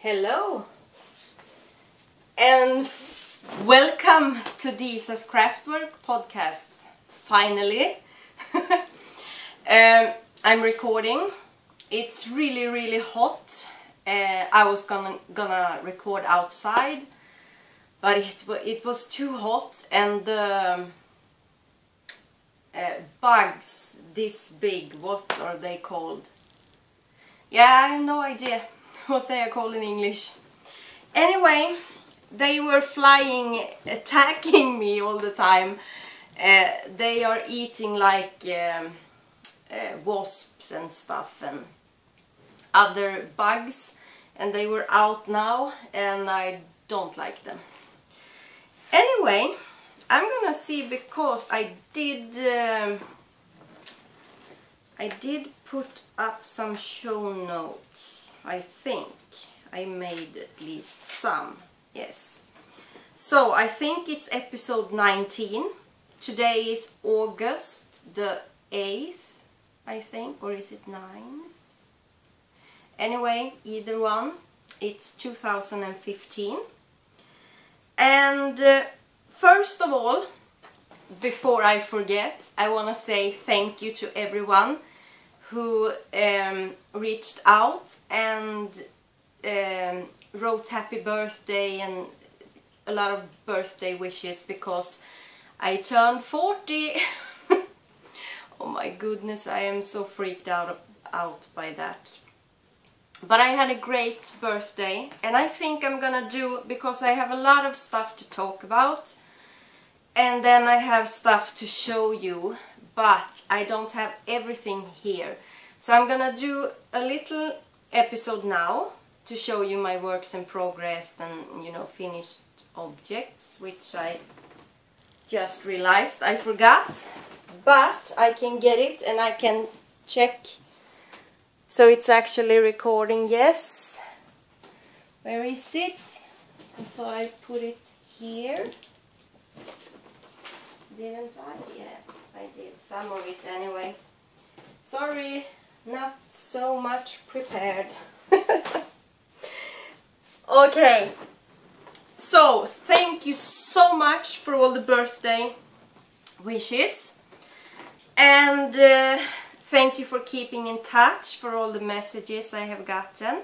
Hello and welcome to Disas Craftwork Podcast. Finally, I'm recording. It's really hot. I was gonna record outside, but it was too hot, and the bugs this big, what are they called? Yeah, I have no idea what they are called in English. Anyway, they were flying, attacking me all the time. They are eating like wasps and stuff and other bugs, and they were out now, and I don't like them. Anyway, I'm gonna see, because I did put up some show notes. I think I made at least some, yes. So I think it's episode 19. Today is August the 8th, I think, or is it 9th? Anyway, either one, it's 2015. And first of all, before I forget, I want to say thank you to everyone who reached out and wrote happy birthday and a lot of birthday wishes, because I turned 40. Oh my goodness, I am so freaked out by that. But I had a great birthday, and I think I'm gonna do, because I have a lot of stuff to talk about, and then I have stuff to show you, but I don't have everything here. So I'm gonna do a little episode now to show you my works in progress and, you know, finished objects, which I just realized I forgot, but I can get it and I can check. So it's actually recording, yes. Where is it? So I put it here. Didn't I? Yeah, I did some of it anyway. Sorry, not so much prepared. Okay, so thank you so much for all the birthday wishes, and thank you for keeping in touch, for all the messages I have gotten.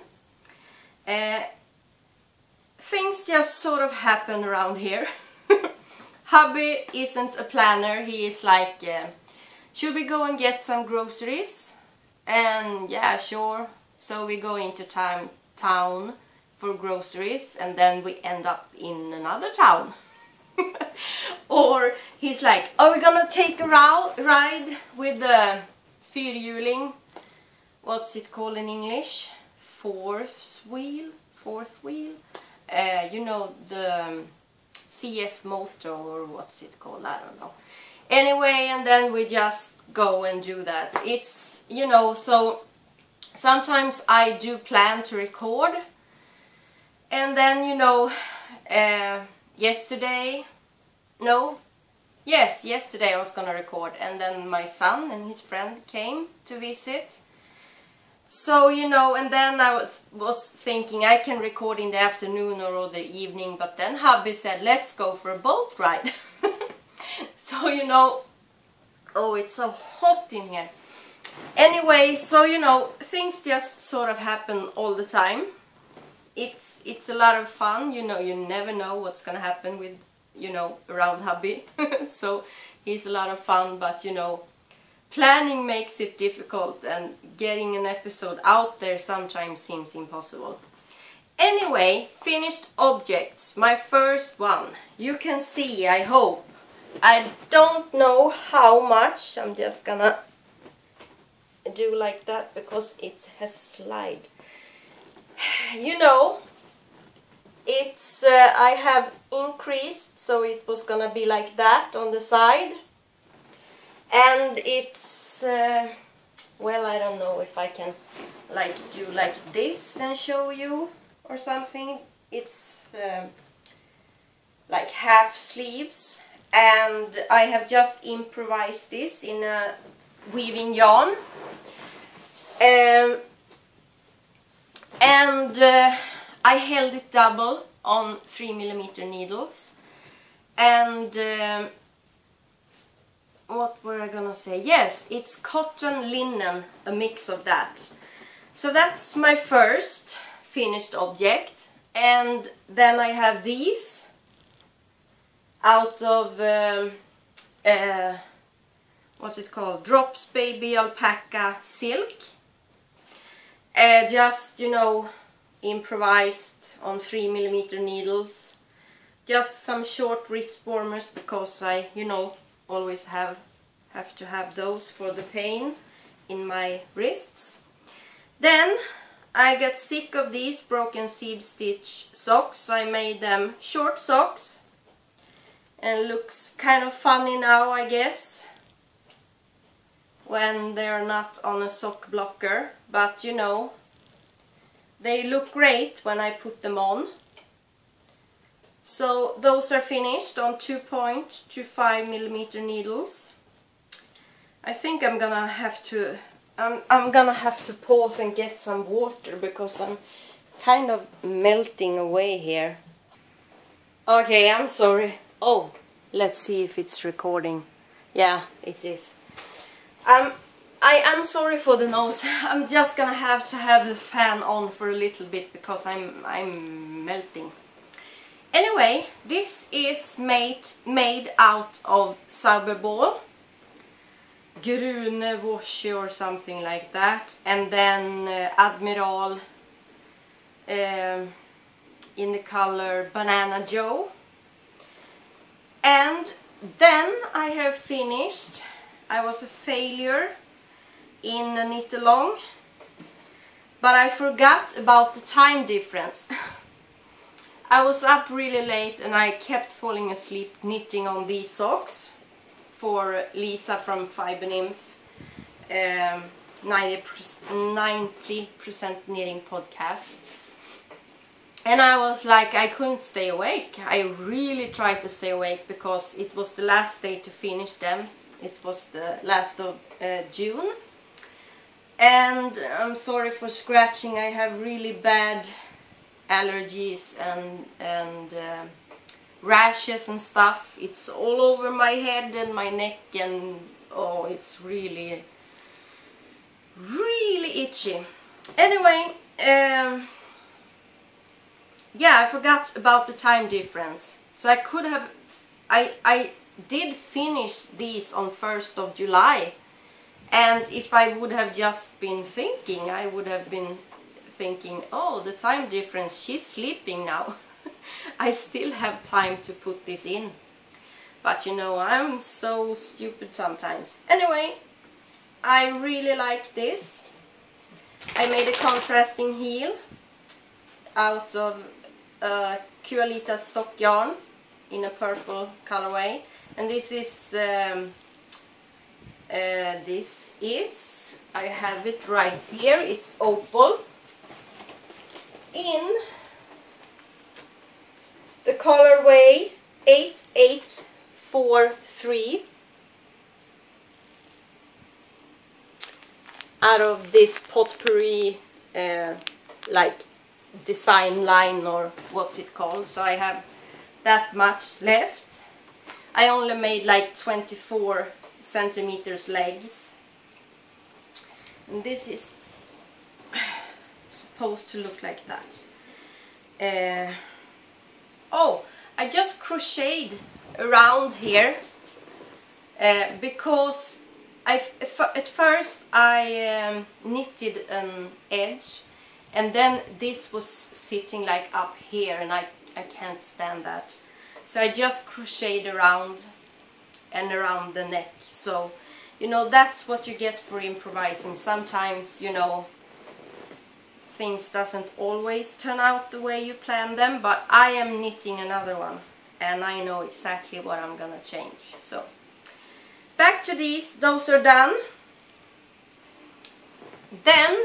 Things just sort of happen around here. Hubby isn't a planner. He is like, should we go and get some groceries? And yeah, sure. So we go into town for groceries, and then we end up in another town. Or he's like, are we gonna take a ride with the fyrhjuling? What's it called in English? Fourth wheel? You know, the CF motor, or what's it called? I don't know. Anyway, and then we just go and do that. It's, you know, so sometimes I do plan to record, and then, you know, yesterday I was gonna record, and then my son and his friend came to visit. So, you know, and then I was thinking I can record in the afternoon or the evening, but then hubby said, let's go for a boat ride. So, you know, oh, it's so hot in here. Anyway, so, you know, things just sort of happen all the time. It's a lot of fun, you know, you never know what's gonna happen with, you know, around hubby. So he's a lot of fun, but, you know, planning makes it difficult, and getting an episode out there sometimes seems impossible. Anyway, finished objects. My first one. You can see, I hope. I don't know how much. I'm just gonna do like that because it has slide. You know, it's I have increased, so it was gonna be like that on the side. And it's, well, I don't know if I can like do like this and show you or something. It's like half sleeves, and I have just improvised this in a weaving yarn. And I held it double on 3mm needles. And what were I gonna say? Yes, it's cotton linen, a mix of that. So that's my first finished object. And then I have these out of what's it called? Drops Baby Alpaca Silk. Just, you know, improvised on 3mm needles. Just some short wrist warmers because I, you know, always have to have those for the pain in my wrists. Then I got sick of these broken seed stitch socks. I made them short socks. And looks kind of funny now, I guess, when they're not on a sock blocker. But you know, they look great when I put them on. So those are finished on 2.25mm needles. I think I'm gonna have to pause and get some water because I'm kind of melting away here. Okay, I'm sorry. Oh, let's see if it's recording. Yeah, it is. I am sorry for the nose. I'm just gonna have to have the fan on for a little bit because I'm melting. Anyway, this is made out of Cyberball, Grune washi or something like that, and then Admiral in the color Banana Joe. And then I have finished. I was a failure in a knit along, but I forgot about the time difference. I was up really late and I kept falling asleep knitting on these socks for Lisa from Fiber Nymph 90% knitting podcast. And I was like, I couldn't stay awake. I really tried to stay awake because it was the last day to finish them. It was the last of June. And I'm sorry for scratching. I have really bad allergies and rashes and stuff. It's all over my head and my neck, and oh, it's really itchy. Anyway, yeah, I forgot about the time difference. So I could have, I did finish these on 1st of July. And if I would have just been thinking, I would have been thinking, oh, the time difference, she's sleeping now. I still have time to put this in. But you know, I'm so stupid sometimes. Anyway, I really like this. I made a contrasting heel out of Kualita sock yarn in a purple colorway. And this is, I have it right here, it's opal in the colorway 8843 out of this potpourri like design line, or what's it called. So I have that much left. I only made like 24 centimeters legs, and this is supposed to look like that. Oh, I just crocheted around here because at first I knitted an edge, and then this was sitting like up here, and I can't stand that. So I just crocheted around and around the neck. So, you know, that's what you get for improvising. Sometimes, you know, things doesn't always turn out the way you plan them, but I am knitting another one and I know exactly what I'm gonna change. So, back to these, those are done. Then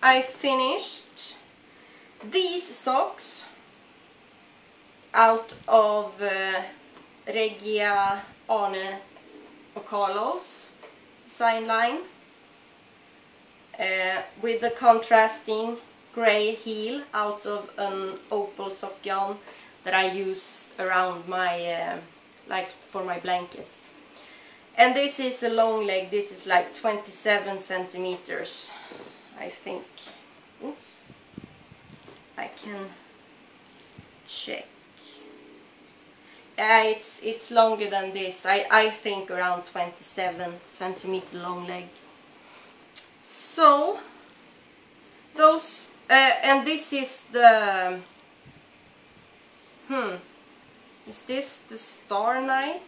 I finished these socks out of Regia, Arne och Carlos design line with the contrasting grey heel out of an opal sock yarn that I use around my, like for my blankets. And this is a long leg. This is like 27 centimeters, I think. Oops. I can check. It's longer than this. I think around 27 centimeter long leg. So those and this is the is this the Star Night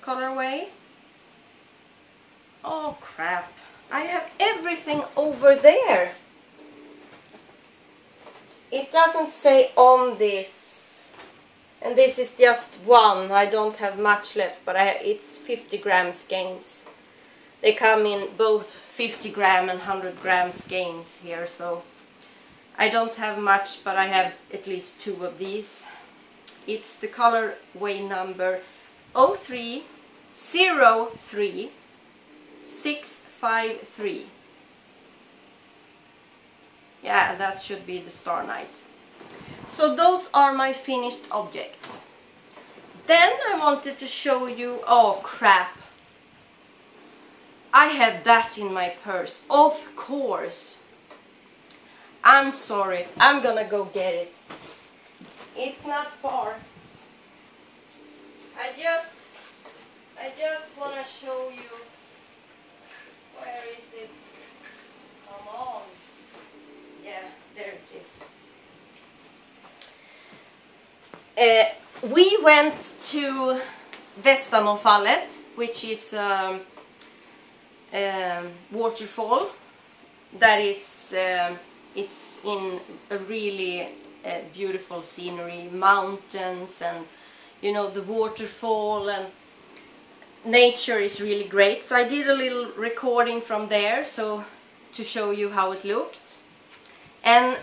colorway? Oh crap, I have everything over there. It doesn't say on this, and this is just one. I don't have much left, but it's 50 gram skeins. They come in both 50 gram and 100 gram skeins here, so I don't have much, but I have at least 2 of these. It's the colorway number 0303653. Yeah, that should be the Star Night. So those are my finished objects. Then I wanted to show you, oh crap, I have that in my purse, of course. I'm sorry, I'm gonna go get it. It's not far. I just want to show you. Where is it? Come on. Yeah, there it is. We went to Vesta, which is waterfall. That is, it's in a really beautiful scenery, mountains, and you know, the waterfall, and nature is really great. So I did a little recording from there, so to show you how it looked. And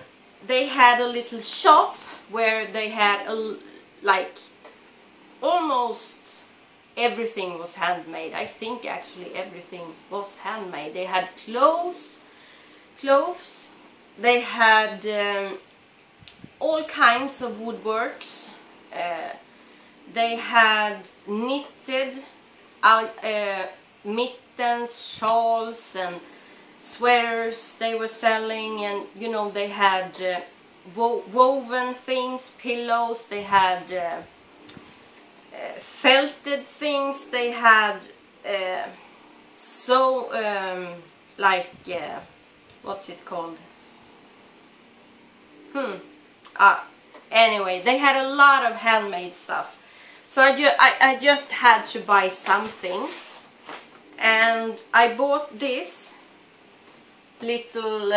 they had a little shop where they had like almost everything was handmade. I think actually everything was handmade. They had clothes. They had all kinds of woodworks. They had knitted mittens, shawls, and sweaters they were selling, and you know, they had woven things, pillows, they had felted things, they had what's it called? Anyway, they had a lot of handmade stuff. So I just had to buy something, and I bought this little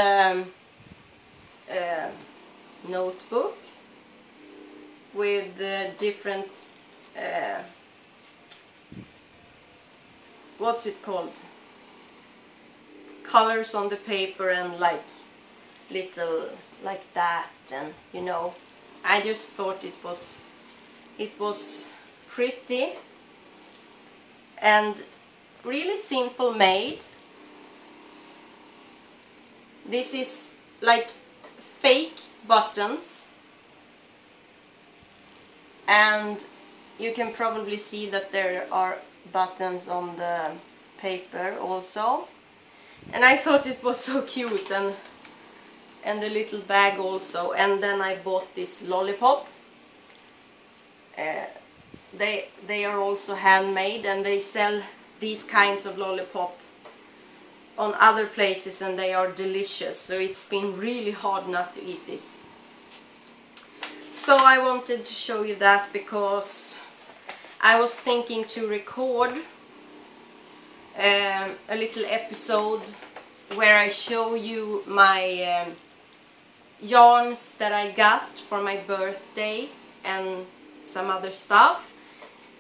notebook with different what's it called, colors on the paper, and like little like that, and you know, I just thought it was pretty and really simple made. This is like fake buttons, and you can probably see that there are buttons on the paper also. And I thought it was so cute, and the little bag also. And then I bought this lollipop. They are also handmade, and they sell these kinds of lollipop on other places, and they are delicious. So it's been really hard not to eat this. So I wanted to show you that because I was thinking to record a little episode where I show you my yarns that I got for my birthday and some other stuff,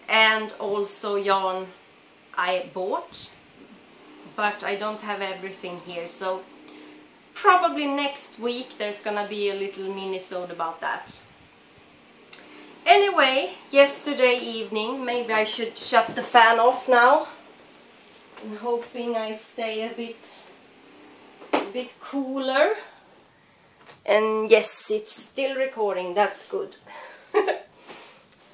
and also yarn I bought, but I don't have everything here. So probably next week there's gonna be a little mini-sode about that. Anyway, yesterday evening, maybe I should shut the fan off now. I'm hoping I stay a bit cooler. And yes, it's still recording, that's good.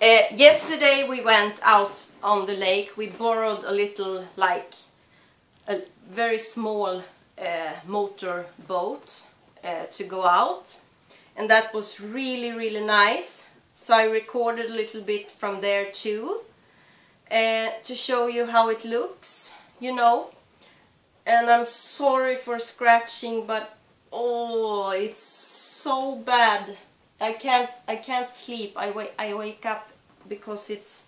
Yesterday we went out on the lake. We borrowed a little, like a very small motor boat to go out, and that was really nice. So I recorded a little bit from there too, to show you how it looks, you know. And I'm sorry for scratching, but oh, it's so bad. I can't sleep. I wake up because it's,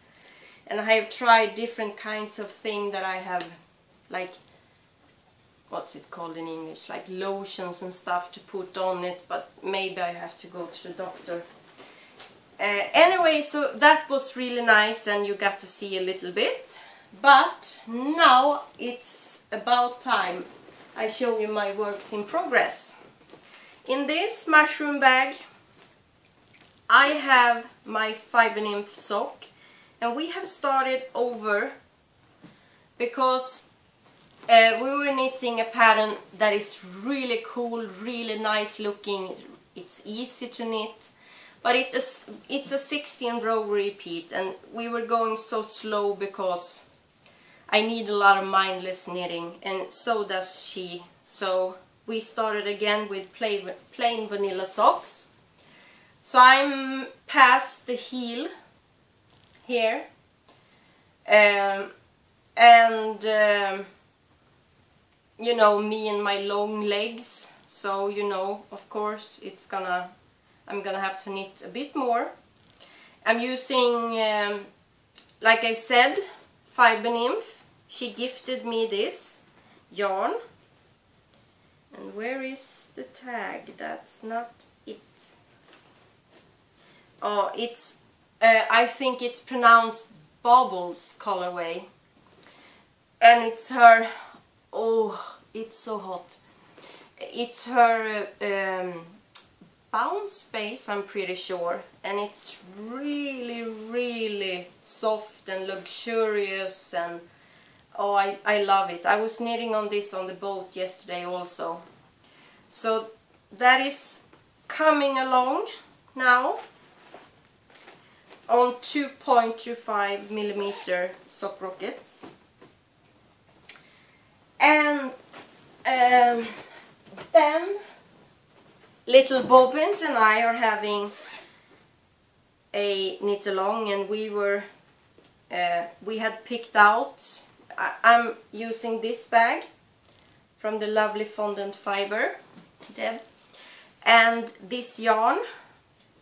and I have tried different kinds of thing that I have, like, what's it called in English, like lotions and stuff to put on it, but maybe I have to go to the doctor. Anyway, so that was really nice, and you got to see a little bit. But now it's about time I show you my works in progress. In this mushroom bag I have my 5 nymph sock, and we have started over because we were knitting a pattern that is really cool, really nice looking. It's easy to knit, but it's a 16 row repeat, and we were going so slow because I need a lot of mindless knitting, and so does she. So we started again with plain vanilla socks. So I'm past the heel here, and you know, me and my long legs, so you know, of course I'm gonna have to knit a bit more. I'm using, like I said, Fiber Nymph. She gifted me this yarn, and where is the tag? That's not it. Oh, it's I think it's pronounced Baubles colorway, and it's her, oh, it's so hot. It's her bounce base, I'm pretty sure, and it's really soft and luxurious, and oh, I love it. I was knitting on this on the boat yesterday also. So that is coming along now on 2.25 millimeter sock rockets. And then little Bobbins and I are having a knit along, and we had picked out, I'm using this bag from the lovely fondant fiber, Deb, and this yarn,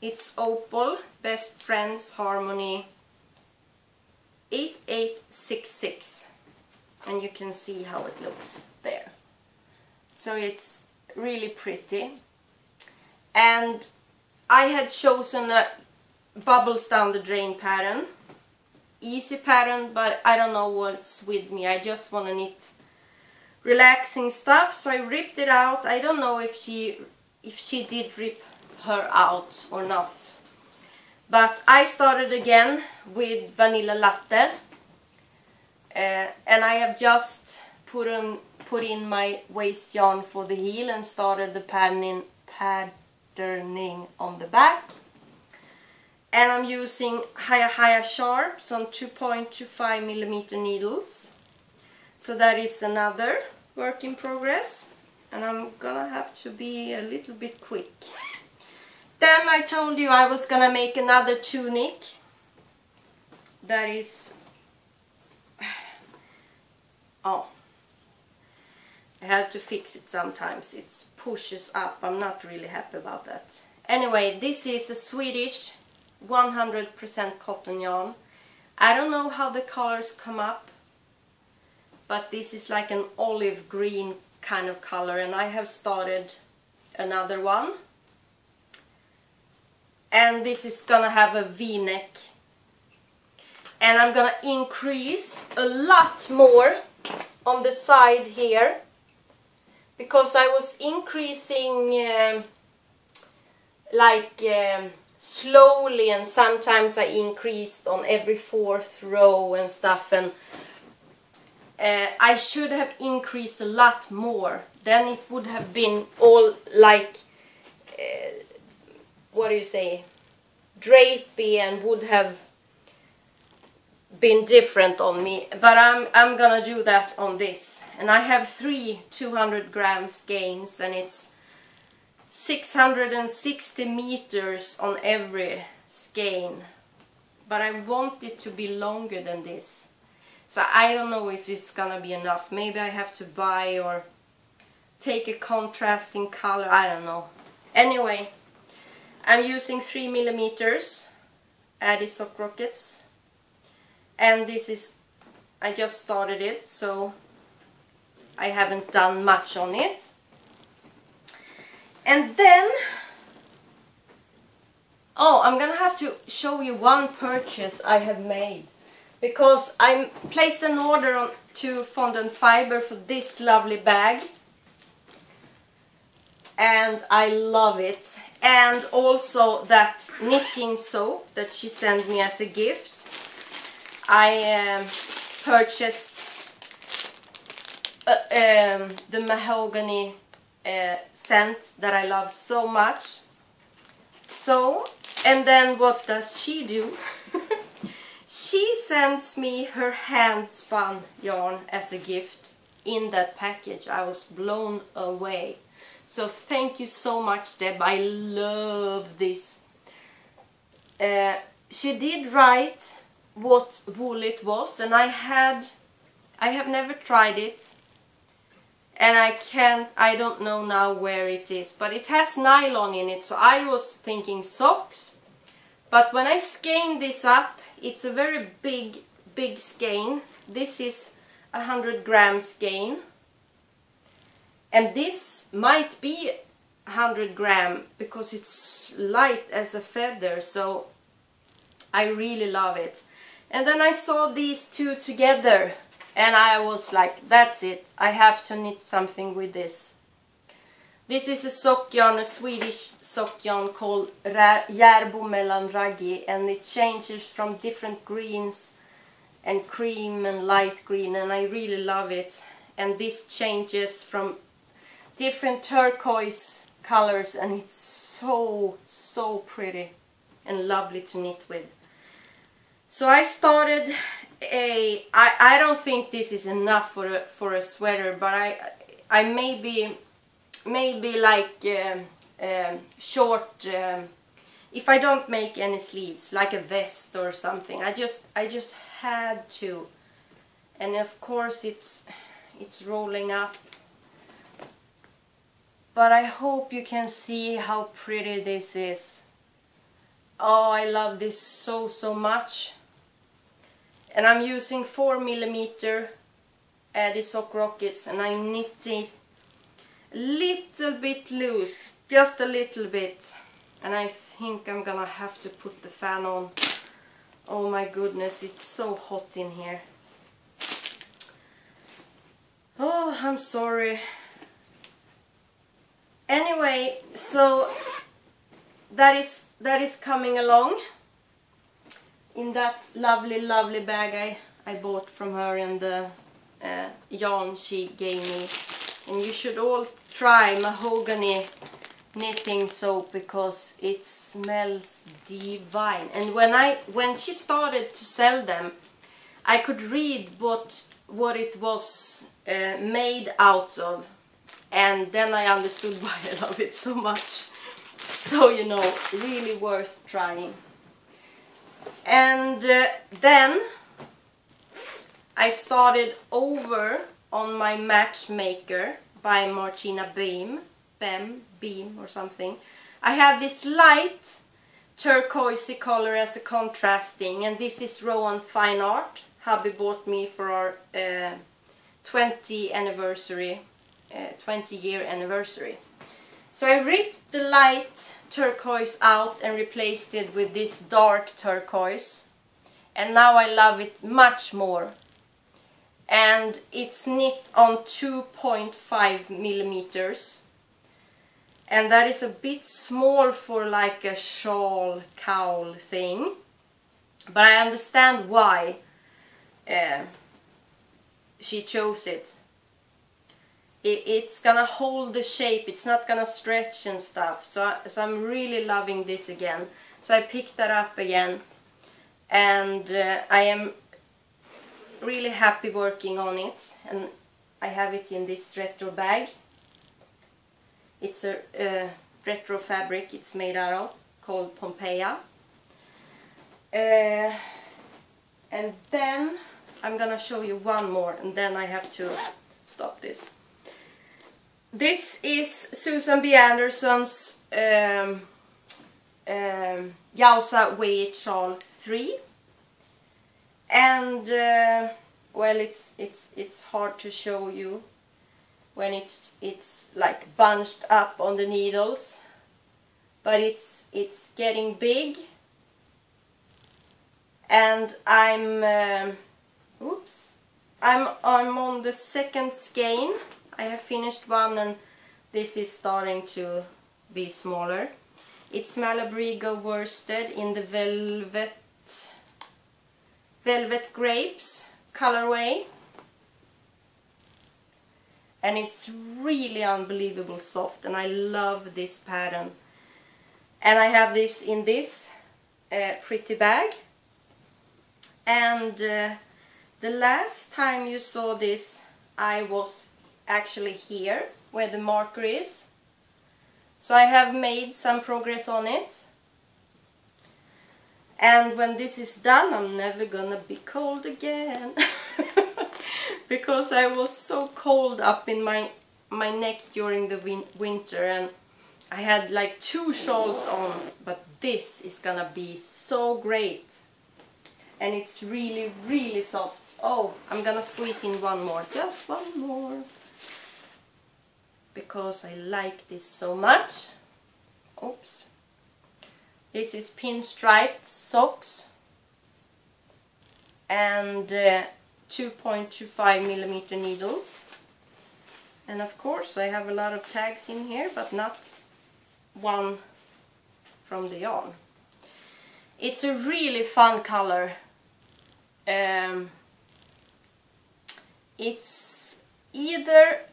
it's Opal Best Friends Harmony 8866, and you can see how it looks there. So it's really pretty, and I had chosen a bubbles down the drain pattern. Easy pattern, but I don't know what's with me. I just want to knit relaxing stuff, so I ripped it out. I don't know if she did rip her out or not, but I started again with Vanilla Latte, and I have just put in my waste yarn for the heel and started the patterning on the back. And I'm using Haya Sharps on 2.25 millimeter needles. So that is another work in progress, and I'm gonna have to be a little bit quick. Then I told you I was gonna make another tunic. That is, oh, I have to fix it sometimes. It pushes up. I'm not really happy about that. Anyway, this is a Swedish 100% cotton yarn. I don't know how the colors come up, but this is like an olive green kind of color, and I have started another one, and this is gonna have a V-neck, and I'm gonna increase a lot more on the side here, because I was increasing slowly, and sometimes I increased on every 4th row and stuff, and I should have increased a lot more. Then it would have been all like what do you say, drapey and would have been different on me, but I'm gonna do that on this. And I have 3 200 gram skeins, and it's 660 meters on every skein, but I want it to be longer than this, so I don't know if it's gonna be enough. Maybe I have to buy or take a contrasting color, I don't know. Anyway, I'm using 3 millimeters Addy sock rockets, and this is, I just started it, so I haven't done much on it. And then, oh, I'm gonna have to show you one purchase I have made, because I placed an order on to Fondant Fiber for this lovely bag, and I love it. And also that knitting soap that she sent me as a gift. I purchased the mahogany scent that I love so much. So, and then what does she do? She sends me her hand spun yarn as a gift in that package. I was blown away. So thank you so much, Deb. I love this. She did write what wool it was, and I have never tried it, and I don't know now where it is, but it has nylon in it, so I was thinking socks. But when I skein this up, it's a very big skein. This is 100 gram skein, and this might be 100 gram because it's light as a feather, so I really love it. And then I saw these two together, and I was like, that's it, I have to knit something with this. This is a sock yarn, a Swedish sock yarn called Järbo mellan raggi, and it changes from different greens and cream and light green, and I really love it. And this changes from different turquoise colors, and it's so pretty and lovely to knit with. So I started I don't think this is enough for a sweater, but I maybe like short, if I don't make any sleeves, like a vest or something. I just had to, and of course it's rolling up. But I hope you can see how pretty this is. Oh, I love this so much. And I'm using 4 millimeter Addy sock rockets, and I knit it a little bit loose, just a little bit. And I think I'm gonna have to put the fan on. Oh my goodness, it's so hot in here. Oh, I'm sorry. Anyway, so that is coming along in that lovely bag I bought from her, and the yarn she gave me. And you should all try mahogany knitting soap because it smells divine. And when she started to sell them, I could read what it was made out of, and then I understood why I love it so much. So, you know, really worth trying. And then I started over on my Matchmaker by Martina Beam or something. I have this light turquoisey color as a contrasting, and this is Rowan Fine Art. Hubby bought me for our 20 year anniversary. So I ripped the light turquoise out and replaced it with this dark turquoise, and now I love it much more. And it's knit on 2.5 millimeters, and that is a bit small for like a shawl cowl thing, but I understand why she chose it. it's gonna hold the shape, it's not gonna stretch and stuff. So I'm really loving this again. So I picked that up again, and I am really happy working on it. And I have it in this retro bag. It's a retro fabric it's made out of, called Pompeia. And then I'm gonna show you one more, and then I have to stop this. This is Susan B. Anderson's Jausa Weight Shawl 3, and well, it's hard to show you when it's like bunched up on the needles, but it's getting big, and I'm on the second skein. I have finished one, and this is starting to be smaller. It's Malabrigo worsted in the velvet grapes colorway, and it's really unbelievable soft, and I love this pattern. And I have this in this pretty bag. And the last time you saw this, I was actually here where the marker is. So I have made some progress on it. And when this is done, I'm never gonna be cold again. Because I was so cold up in my neck during the winter, and I had like 2 shawls on, but this is gonna be so great. And it's really, really soft. Oh, I'm gonna squeeze in one more, just one more, because I like this so much. Oops. This is pinstriped socks, and 2.25mm needles. And of course I have a lot of tags in here, but not one from the yarn. It's a really fun color. It's either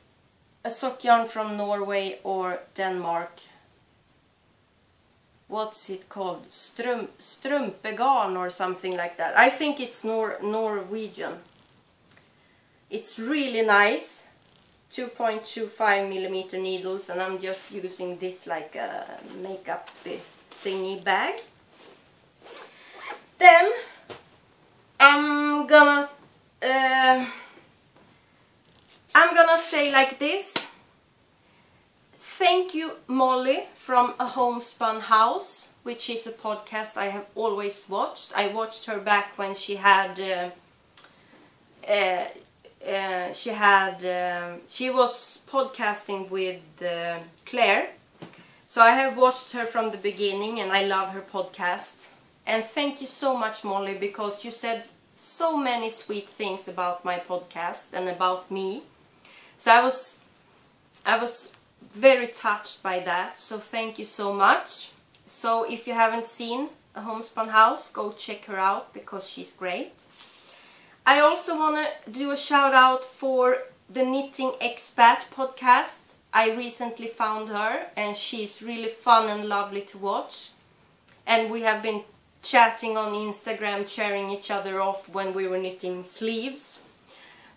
a sock yarn from Norway or Denmark. What's it called? Strumpegarn or something like that. I think it's Norwegian. It's really nice. 2.25mm needles, and I'm just using this like a makeup thingy bag. Then I'm gonna say like this. Thank you, Molly from A Homespun House, which is a podcast I have always watched. I watched her back when she was podcasting with Claire. So I have watched her from the beginning, and I love her podcast. And thank you so much, Molly, because you said so many sweet things about my podcast and about me. So I was very touched by that, so thank you so much. So if you haven't seen A Homespun House, go check her out, because she's great. I also want to do a shout out for the Knitting Expat podcast. I recently found her, and she's really fun and lovely to watch. And we have been chatting on Instagram, cheering each other off when we were knitting sleeves.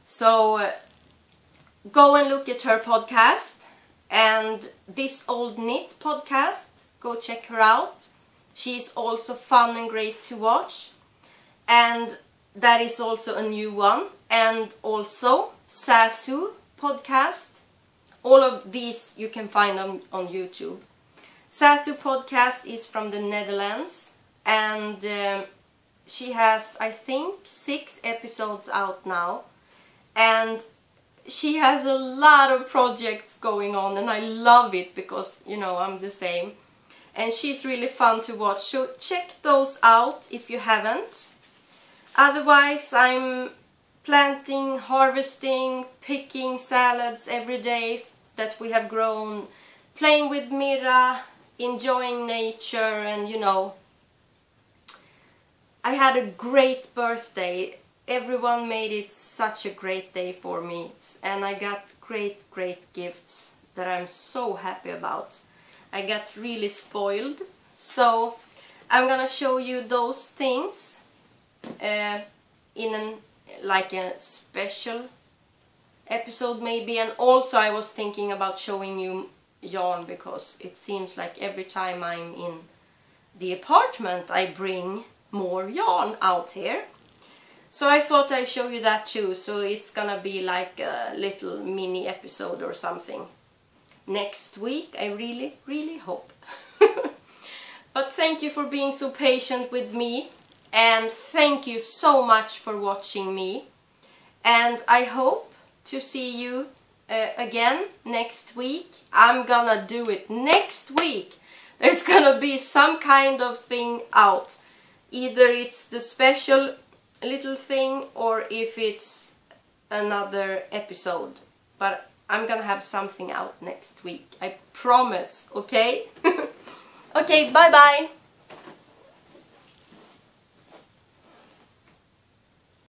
So go and look at her podcast. And This Old Knit podcast, go check her out. She's also fun and great to watch. And that is also a new one. And also Sasu podcast. All of these you can find on YouTube. Sasu podcast is from the Netherlands. And she has, I think, 6 episodes out now. And she has a lot of projects going on, and I love it because, you know, I'm the same. And she's really fun to watch, so check those out if you haven't. Otherwise, I'm planting, harvesting, picking salads every day that we have grown, playing with Mira, enjoying nature, and you know, I had a great birthday everyone made it such a great day for me, and I got great gifts that I'm so happy about. I got really spoiled, so I'm gonna show you those things in like a special episode maybe. And also I was thinking about showing you yarn, because it seems like every time I'm in the apartment I bring more yarn out here. So I thought I'd show you that too, so it's gonna be like a little mini episode or something next week, I really hope. But thank you for being so patient with me, and thank you so much for watching me, and I hope to see you again next week. I'm gonna do it next week. There's gonna be some kind of thing out. Either it's the special little thing or if it's another episode. But I'm gonna have something out next week. I promise, okay? Okay, bye bye!